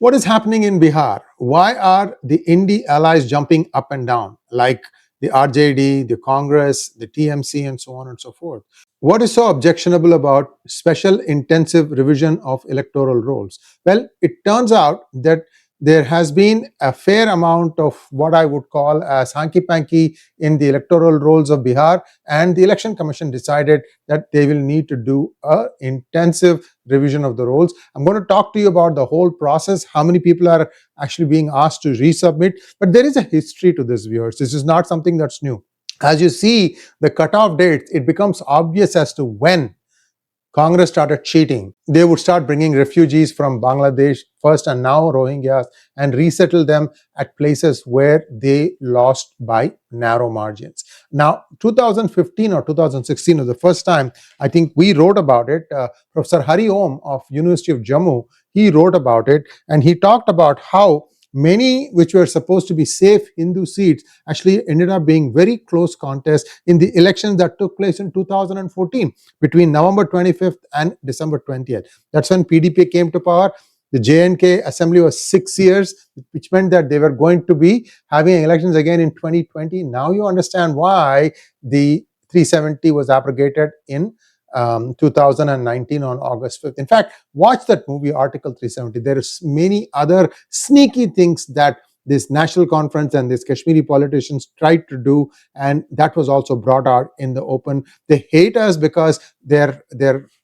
What is happening in Bihar? Why are the INDI allies jumping up and down, like the RJD, the Congress, the TMC, and so on and so forth? What is so objectionable about special intensive revision of electoral rolls? Well, it turns out that there has been a fair amount of what I would call as hanky-panky in the electoral rolls of Bihar, and the Election Commission decided that they will need to do an intensive revision of the rolls. I'm going to talk to you about the whole process, how many people are actually being asked to resubmit, but there is a history to this, viewers. This is not something that's new. As you see the cutoff dates, it becomes obvious as to when Congress started cheating. They would start bringing refugees from Bangladesh first and now Rohingyas and resettle them at places where they lost by narrow margins. Now, 2015 or 2016 was the first time I think we wrote about it. Professor Hari Om of University of Jammu, he wrote about it, and he talked about how many which were supposed to be safe Hindu seats actually ended up being very close contests in the elections that took place in 2014 between November 25th and December 20th. That's when PDP came to power. The J&K assembly was 6 years, which meant that they were going to be having elections again in 2020. Now you understand why the 370 was abrogated in 2019 on August 5th. In fact, watch that movie, Article 370. There is many other sneaky things that this national conference and these Kashmiri politicians tried to do, and that was also brought out in the open. They hate us because their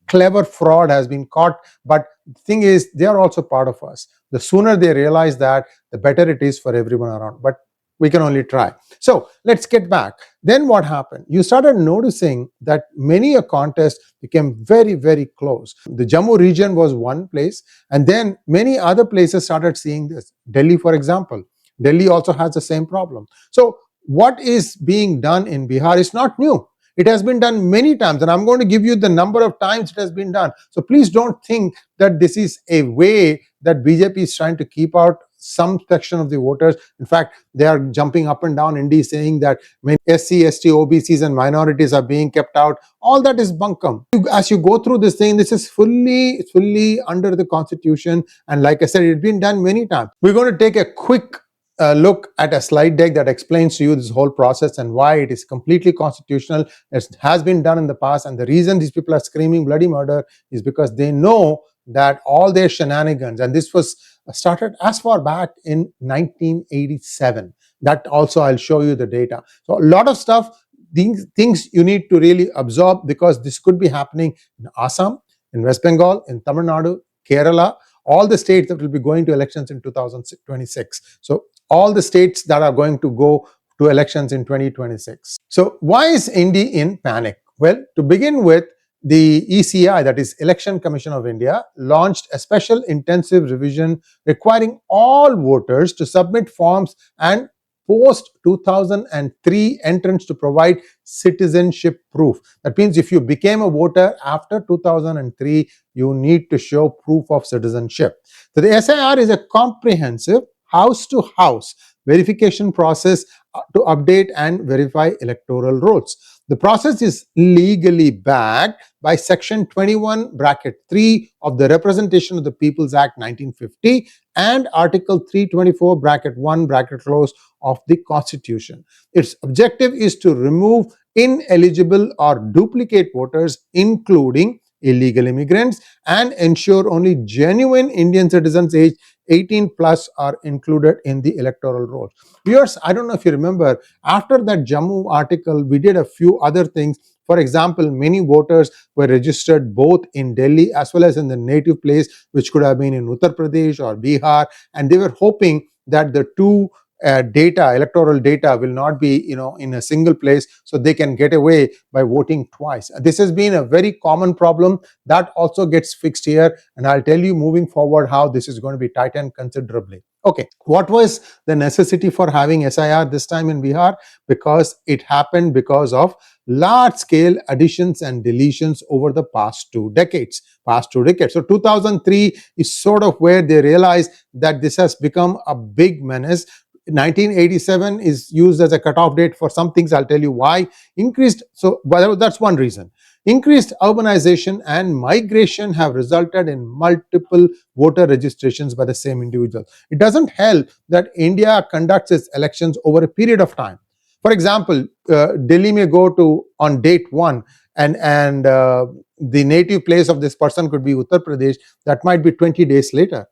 clever fraud has been caught, but the thing is, they are also part of us. The sooner they realize that, the better it is for everyone around. But we can only try. So let's get back. Then what happened? You started noticing that many a contest became very, very close. The Jammu region was one place, and then many other places started seeing this. Delhi, for example. Delhi also has the same problem. So what is being done in Bihar is not new. It has been done many times, and I'm going to give you the number of times it has been done. So please don't think that this is a way that BJP is trying to keep out some section of the voters. In fact, they are jumping up and down India saying that many SC, ST, OBCs and minorities are being kept out. All that is bunkum. As you go through this thing, this is fully under the constitution. And like I said, it's been done many times. We're going to take a quick look at a slide deck that explains to you this whole process and why it is completely constitutional. It has been done in the past, and the reason these people are screaming bloody murder is because they know that all their shenanigans, and this was started as far back in 1987. That also I'll show you the data. So a lot of stuff, these things you need to really absorb, because this could be happening in Assam, in West Bengal, in Tamil Nadu, Kerala, all the states that will be going to elections in 2026. So all the states that are going to go to elections in 2026. So why is INDI in panic? Well, to begin with, the ECI, that is Election Commission of India, launched a special intensive revision requiring all voters to submit forms and post 2003 entrants to provide citizenship proof. That means if you became a voter after 2003, you need to show proof of citizenship. So the SIR is a comprehensive house-to-house verification process to update and verify electoral rolls. The process is legally backed by Section 21, Bracket 3 of the Representation of the People's Act 1950 and Article 324, Bracket 1, Bracket close of the Constitution. Its objective is to remove ineligible or duplicate voters, including illegal immigrants, and ensure only genuine Indian citizens aged 18 plus are included in the electoral rolls. Viewers, I don't know if you remember, after that Jammu article, we did a few other things. For example, many voters were registered both in Delhi as well as in the native place, which could have been in Uttar Pradesh or Bihar, and they were hoping that the two electoral data will not be in a single place, so they can get away by voting twice. This has been a very common problem that also gets fixed here, and I'll tell you moving forward how this is going to be tightened considerably. Okay, what was the necessity for having SIR this time in Bihar? Because it happened because of large-scale additions and deletions over the past two decades. So 2003 is sort of where they realized that this has become a big menace. 1987 is used as a cutoff date for some things. I'll tell you why. Increased, so well, that's one reason. Increased urbanization and migration have resulted in multiple voter registrations by the same individual. It doesn't help that India conducts its elections over a period of time. For example, Delhi may go to on date one, and the native place of this person could be Uttar Pradesh. That might be 20 days later.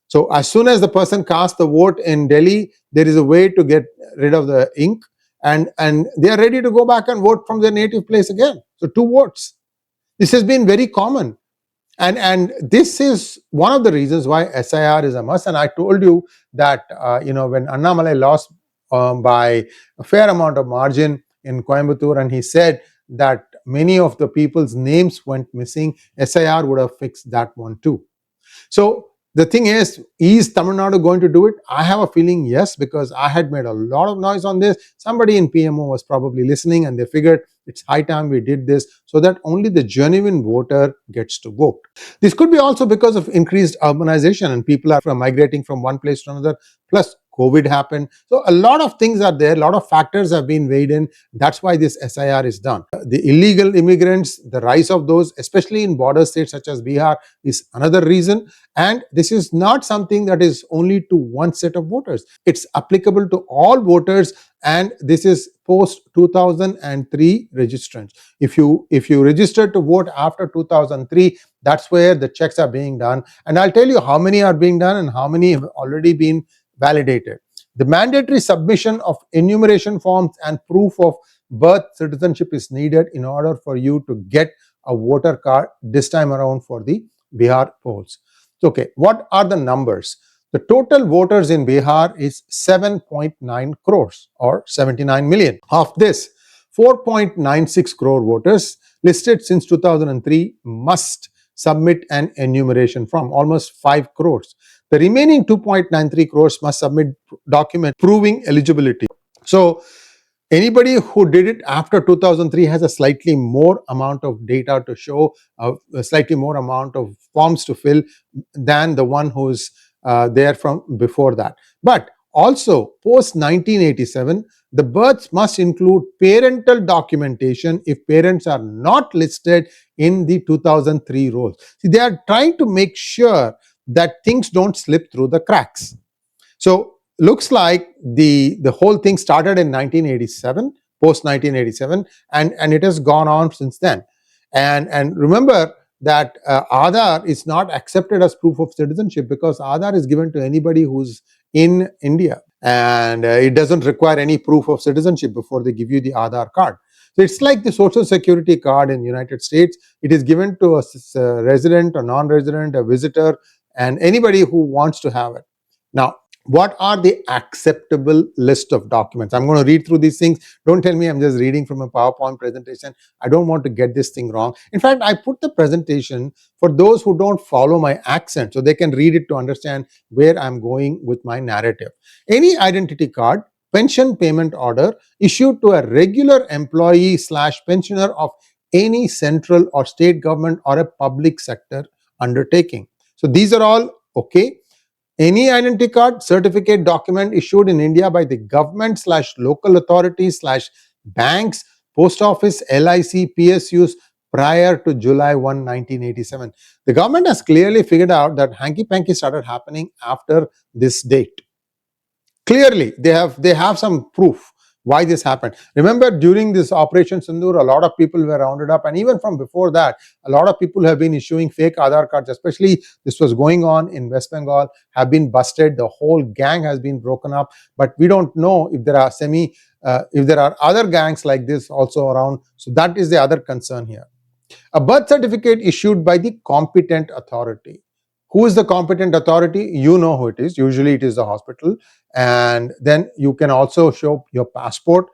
So as soon as the person casts the vote in Delhi, there is a way to get rid of the ink, and they are ready to go back and vote from their native place again. So two votes. This has been very common. And this is one of the reasons why SIR is a must. And I told you that when Annamalai lost by a fair amount of margin in Coimbatore, and he said that many of the people's names went missing, SIR would have fixed that one too. So the thing is Tamil Nadu going to do it? I have a feeling yes, because I had made a lot of noise on this. Somebody in PMO was probably listening, and they figured it's high time we did this so that only the genuine voter gets to vote. This could be also because of increased urbanization and people are migrating from one place to another. Plus, COVID happened. So a lot of things are there. A lot of factors have been weighed in. That's why this SIR is done. The illegal immigrants, the rise of those, especially in border states such as Bihar, is another reason. And this is not something that is only to one set of voters. It's applicable to all voters, and this is post 2003 registrants. If you registered to vote after 2003, that's where the checks are being done. And I'll tell you how many are being done and how many have already been validated. The mandatory submission of enumeration forms and proof of birth citizenship is needed in order for you to get a voter card this time around for the Bihar polls. Okay, what are the numbers? The total voters in Bihar is 7.9 crores or 79 million. Of this, 4.96 crore voters listed since 2003 must submit an enumeration form, almost 5 crores. The remaining 2.93 crores must submit document proving eligibility. So anybody who did it after 2003 has a slightly more amount of data to show, a slightly more amount of forms to fill than the one who's there from before that. But also, post 1987, the births must include parental documentation if parents are not listed in the 2003 rolls. See, they are trying to make sure that things don't slip through the cracks. So looks like the whole thing started in 1987, post 1987, and it has gone on since then. And remember that Aadhaar is not accepted as proof of citizenship because Aadhaar is given to anybody who's in India, and it doesn't require any proof of citizenship before they give you the Aadhaar card. So it's like the Social Security card in the United States. It is given to a resident, a non-resident, a visitor, and anybody who wants to have it. Now, what are the acceptable list of documents? I'm going to read through these things. Don't tell me I'm just reading from a PowerPoint presentation. I don't want to get this thing wrong. In fact, I put the presentation for those who don't follow my accent so they can read it to understand where I'm going with my narrative. Any identity card, pension payment order issued to a regular employee / pensioner of any central or state government or a public sector undertaking. So these are all okay. Any identity card, certificate, document issued in India by the government / local authorities / banks, post office, LIC, PSUs prior to July 1, 1987. The government has clearly figured out that hanky-panky started happening after this date. Clearly, they have some proof why this happened. Remember, during this Operation Sindoor, a lot of people were rounded up, and even from before that, a lot of people have been issuing fake Aadhaar cards, especially this was going on in West Bengal, have been busted. The whole gang has been broken up, but we don't know if there are if there are other gangs like this also around. So that is the other concern here. A birth certificate issued by the competent authority. Who is the competent authority? You know who it is. Usually it is the hospital. And then you can also show your passport,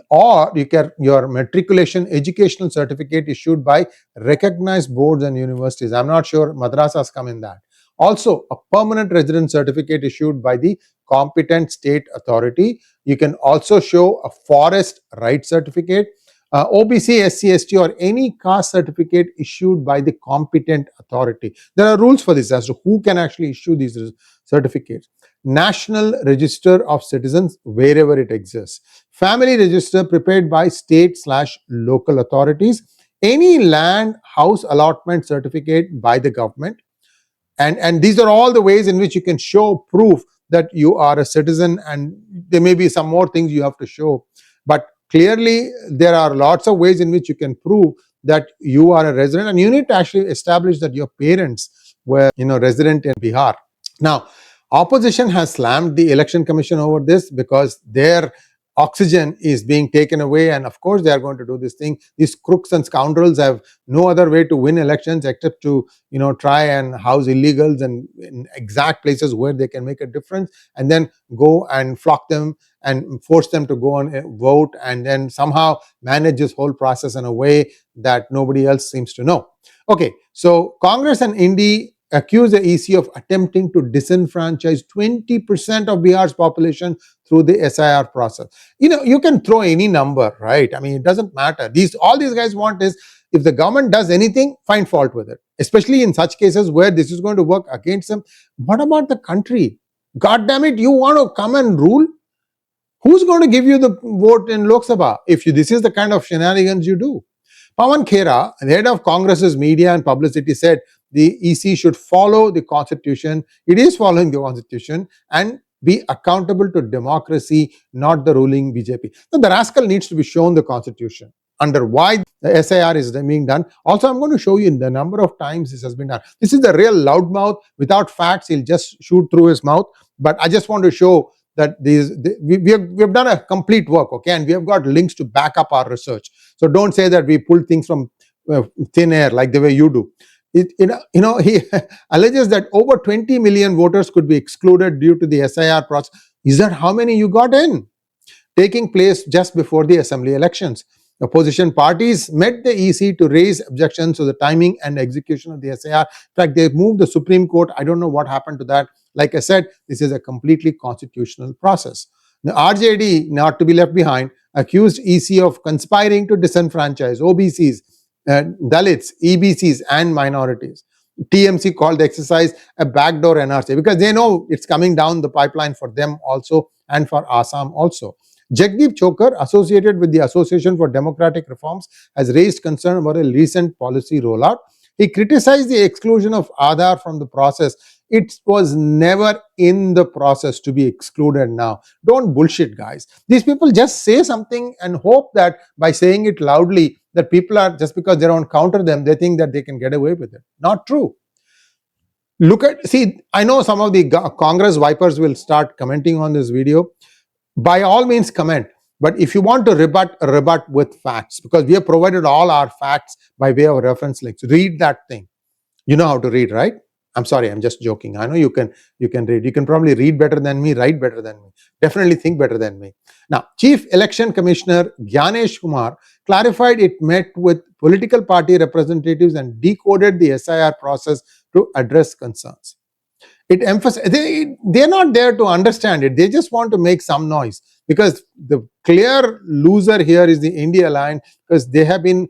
or you can your matriculation educational certificate issued by recognized boards and universities. I'm not sure madrasas come in that. Also, a permanent residence certificate issued by the competent state authority. You can also show a forest right certificate, OBC, SC, ST, or any caste certificate issued by the competent authority. There are rules for this as to who can actually issue these certificates. National Register of Citizens, wherever it exists. Family Register prepared by state / local authorities. any land house allotment certificate by the government. And these are all the ways in which you can show proof that you are a citizen, and there may be some more things you have to show, but clearly there are lots of ways in which you can prove that you are a resident, and you need to actually establish that your parents were resident in Bihar. Now, opposition has slammed the election commission over this because their oxygen is being taken away, and of course they are going to do this thing. These crooks and scoundrels have no other way to win elections except to try and house illegals and in exact places where they can make a difference, and then go and flock them and force them to go and vote, and then somehow manage this whole process in a way that nobody else seems to know. Okay, so Congress and INDI accuse the EC of attempting to disenfranchise 20% of Bihar's population through the SIR process. You can throw any number, right? I mean, it doesn't matter. All these guys want is, if the government does anything, find fault with it, especially in such cases where this is going to work against them. What about the country? God damn it, you want to come and rule? Who's going to give you the vote in Lok Sabha if this is the kind of shenanigans you do? Pawan Khera, the head of Congress's media and publicity, said the EC should follow the constitution. It is following the constitution and be accountable to democracy, not the ruling BJP. So the rascal needs to be shown the constitution under why the SIR is being done. Also, I'm going to show you the number of times this has been done. This is the real loudmouth. Without facts, he'll just shoot through his mouth. But I just want to show that we have done a complete work, okay, and we have got links to back up our research. So don't say that we pulled things from thin air like the way you do. He alleges that over 20 million voters could be excluded due to the SIR process. Is that how many you got in? Taking place just before the assembly elections. Opposition parties met the EC to raise objections to the timing and execution of the SIR. In fact, they moved the Supreme Court. I don't know what happened to that. Like I said, this is a completely constitutional process. The RJD, not to be left behind, accused EC of conspiring to disenfranchise OBCs, Dalits, EBCs, and minorities. TMC called the exercise a backdoor NRC because they know it's coming down the pipeline for them also and for Assam also. Jagdeep Chokar, associated with the Association for Democratic Reforms, has raised concern about a recent policy rollout. He criticized the exclusion of Aadhaar from the process. It was never in the process to be excluded now. Don't bullshit, guys. These people just say something and hope that by saying it loudly, that people are, just because they don't counter them, they think that they can get away with it. Not true. I know some of the Congress vipers will start commenting on this video. By all means comment, but if you want to rebut with facts, because we have provided all our facts by way of reference links. Read that thing. You know how to read, right? I'm sorry, I'm just joking. I know you can read. You can probably read better than me, write better than me, definitely think better than me. Now, Chief Election Commissioner Gyanesh Kumar clarified it met with political party representatives and decoded the SIR process to address concerns. It emphasizes they're not there to understand it. They just want to make some noise, because the clear loser here is the INDI Alliance, because they have been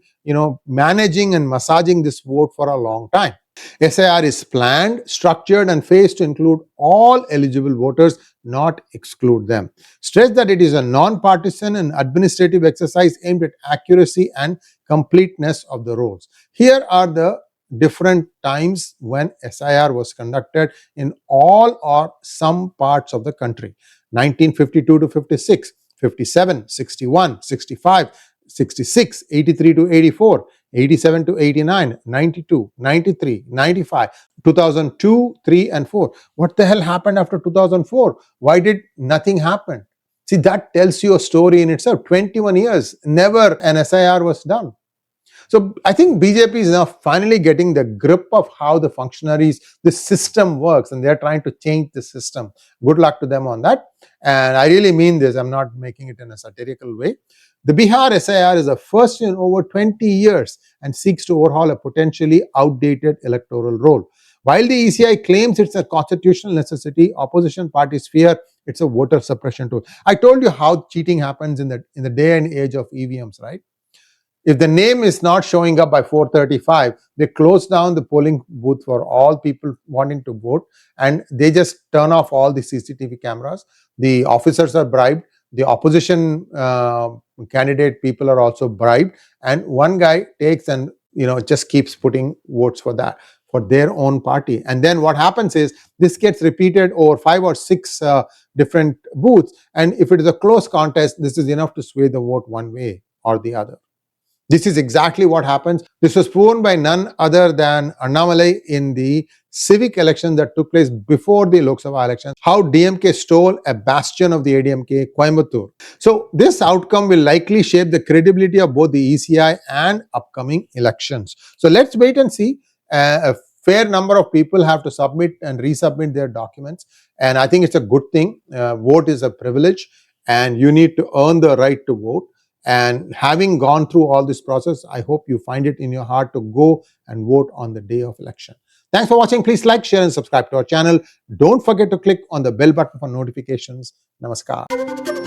managing and massaging this vote for a long time. SIR is planned, structured, and phased to include all eligible voters, not exclude them. Stress that it is a non-partisan and administrative exercise aimed at accuracy and completeness of the rolls. Here are the different times when SIR was conducted in all or some parts of the country. 1952 to 56, 57, 61, 65, 66, 83 to 84, 87 to 89, 92, 93, 95, 2002, 3 and 4. What the hell happened after 2004? Why did nothing happen? See, that tells you a story in itself. 21 years, never an SIR was done. So I think BJP is now finally getting the grip of how the system works, and they're trying to change the system. Good luck to them on that. And I really mean this. I'm not making it in a satirical way. The Bihar SIR is the first in over 20 years and seeks to overhaul a potentially outdated electoral roll. While the ECI claims it's a constitutional necessity, opposition parties fear it's a voter suppression tool. I told you how cheating happens in the day and age of EVMs, right? If the name is not showing up by 4:35, they close down the polling booth for all people wanting to vote, and they just turn off all the CCTV cameras. The officers are bribed. The opposition candidate people are also bribed, and one guy takes and just keeps putting votes for that, for their own party. And then what happens is this gets repeated over 5 or 6 different booths, and if it is a close contest, this is enough to sway the vote one way or the other. This is exactly what happens. This was proven by none other than Annamalai in the civic election that took place before the Lok Sabha election, how DMK stole a bastion of the ADMK, Coimbatore. So this outcome will likely shape the credibility of both the ECI and upcoming elections. So let's wait and see. A fair number of people have to submit and resubmit their documents, and I think it's a good thing. Vote is a privilege, and you need to earn the right to vote. And having gone through all this process, I hope you find it in your heart to go and vote on the day of election. Thanks for watching. Please like, share, and subscribe to our channel. Don't forget to click on the bell button for notifications. Namaskar.